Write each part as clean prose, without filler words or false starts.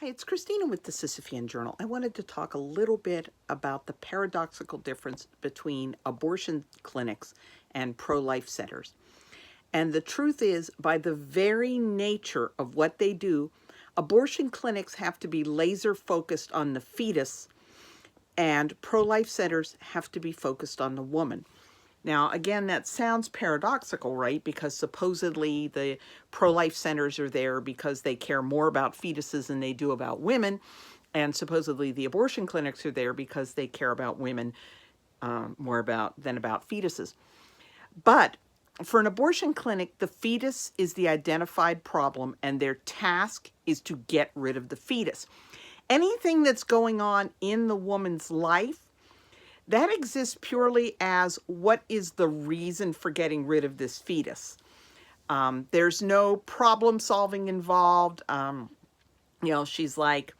Hi, it's Christina with the Sisyphean Journal. I wanted to talk a little bit about the paradoxical difference between abortion clinics and pro-life centers. And the truth is, by the very nature of what they do, abortion clinics have to be laser focused on the fetus, and pro-life centers have to be focused on the woman. Now, again, that sounds paradoxical, right? Because supposedly the pro-life centers are there because they care more about fetuses than they do about women. And supposedly the abortion clinics are there because they care about women more than about fetuses. But for an abortion clinic, the fetus is the identified problem and their task is to get rid of the fetus. Anything that's going on in the woman's life, that exists purely as what is the reason for getting rid of this fetus. There's no problem solving involved. She's like,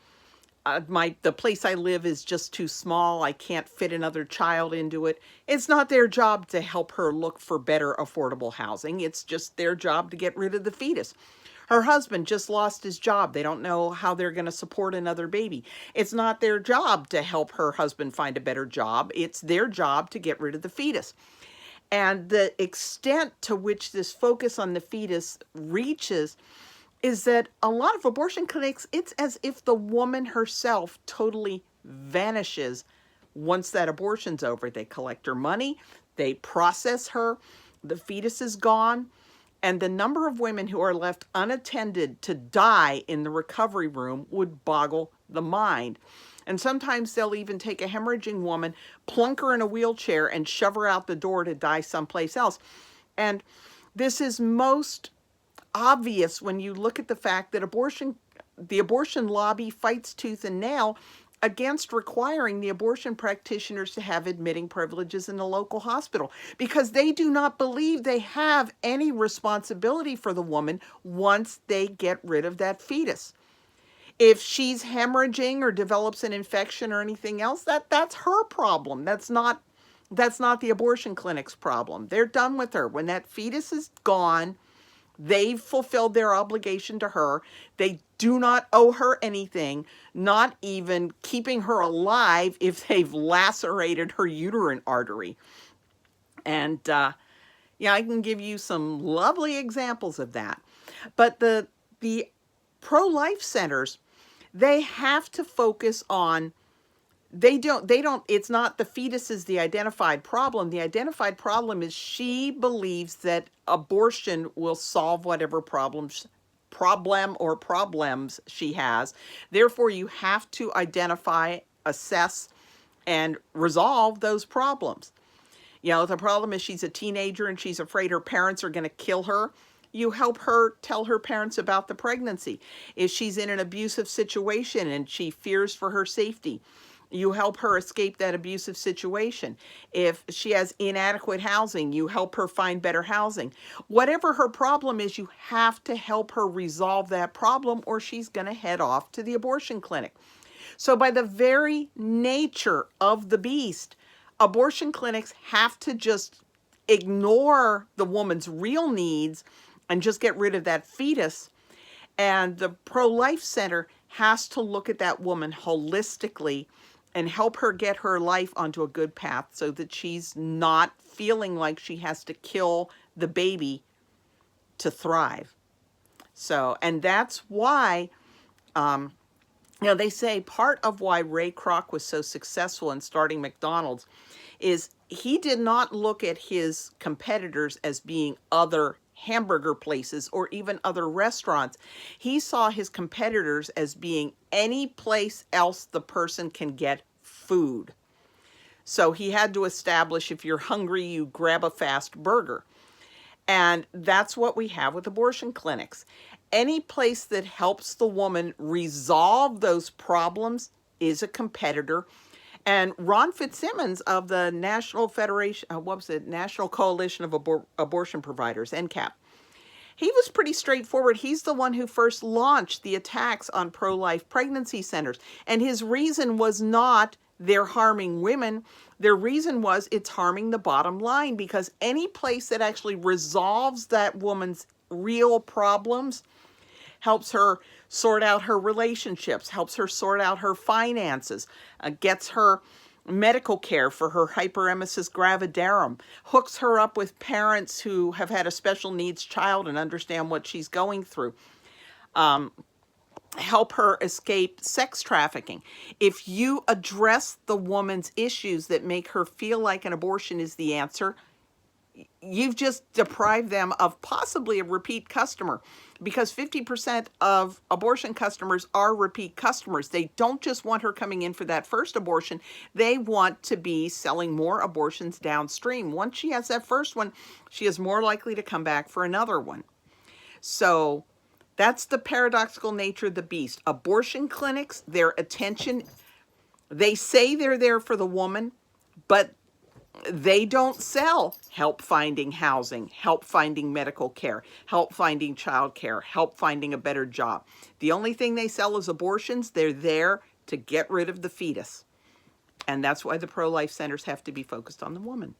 the place I live is just too small. I can't fit another child into it. It's not their job to help her look for better affordable housing. It's just their job to get rid of the fetus. Her husband just lost his job. They don't know how they're going to support another baby. It's not their job to help her husband find a better job. It's their job to get rid of the fetus. And the extent to which this focus on the fetus reaches is that a lot of abortion clinics, it's as if the woman herself totally vanishes once that abortion's over. They collect her money, they process her, the fetus is gone. And the number of women who are left unattended to die in the recovery room would boggle the mind. And sometimes they'll even take a hemorrhaging woman, plunk her in a wheelchair, and shove her out the door to die someplace else. And this is most obvious when you look at the fact that the abortion lobby fights tooth and nail against requiring the abortion practitioners to have admitting privileges in the local hospital, because they do not believe they have any responsibility for the woman once they get rid of that fetus. If she's hemorrhaging or develops an infection or anything else, that's her problem. That's not the abortion clinic's problem. They're done with her. When that fetus is gone, they've fulfilled their obligation to her. They do not owe her anything, not even keeping her alive if they've lacerated her uterine artery. And I can give you some lovely examples of that. But the pro-life centers, they have to focus on, it's not the fetus is the identified problem. The identified problem is she believes that abortion will solve whatever problem or problems she has. Therefore, you have to identify, assess, and resolve those problems. The problem is she's a teenager and she's afraid her parents are going to kill her. You help her tell her parents about the pregnancy. If she's in an abusive situation and she fears for her safety, you help her escape that abusive situation. If she has inadequate housing, you help her find better housing. Whatever her problem is, you have to help her resolve that problem, or she's going to head off to the abortion clinic. So by the very nature of the beast, abortion clinics have to just ignore the woman's real needs and just get rid of that fetus. And the pro-life center has to look at that woman holistically and help her get her life onto a good path so that she's not feeling like she has to kill the baby to thrive. So, and that's why, they say part of why Ray Kroc was so successful in starting McDonald's is he did not look at his competitors as being other hamburger places or even other restaurants. He saw his competitors as being any place else the person can get food. So he had to establish, if you're hungry, you grab a fast burger. And that's what we have with abortion clinics. Any place that helps the woman resolve those problems is a competitor. And Ron Fitzsimmons of the National Coalition of Abortion Providers, NCAP, he was pretty straightforward. He's the one who first launched the attacks on pro-life pregnancy centers. And his reason was not they're harming women. Their reason was it's harming the bottom line, because any place that actually resolves that woman's real problems helps her sort out her relationships, helps her sort out her finances, gets her medical care for her hyperemesis gravidarum, hooks her up with parents who have had a special needs child and understand what she's going through, help her escape sex trafficking. If you address the woman's issues that make her feel like an abortion is the answer, you've just deprived them of possibly a repeat customer, because 50% of abortion customers are repeat customers. They don't just want her coming in for that first abortion. They want to be selling more abortions downstream. Once she has that first one, she is more likely to come back for another one. So that's the paradoxical nature of the beast. Abortion clinics, their attention, they say they're there for the woman, but they don't sell help finding housing, help finding medical care, help finding child care, help finding a better job. The only thing they sell is abortions. They're there to get rid of the fetus. And that's why the pro-life centers have to be focused on the woman.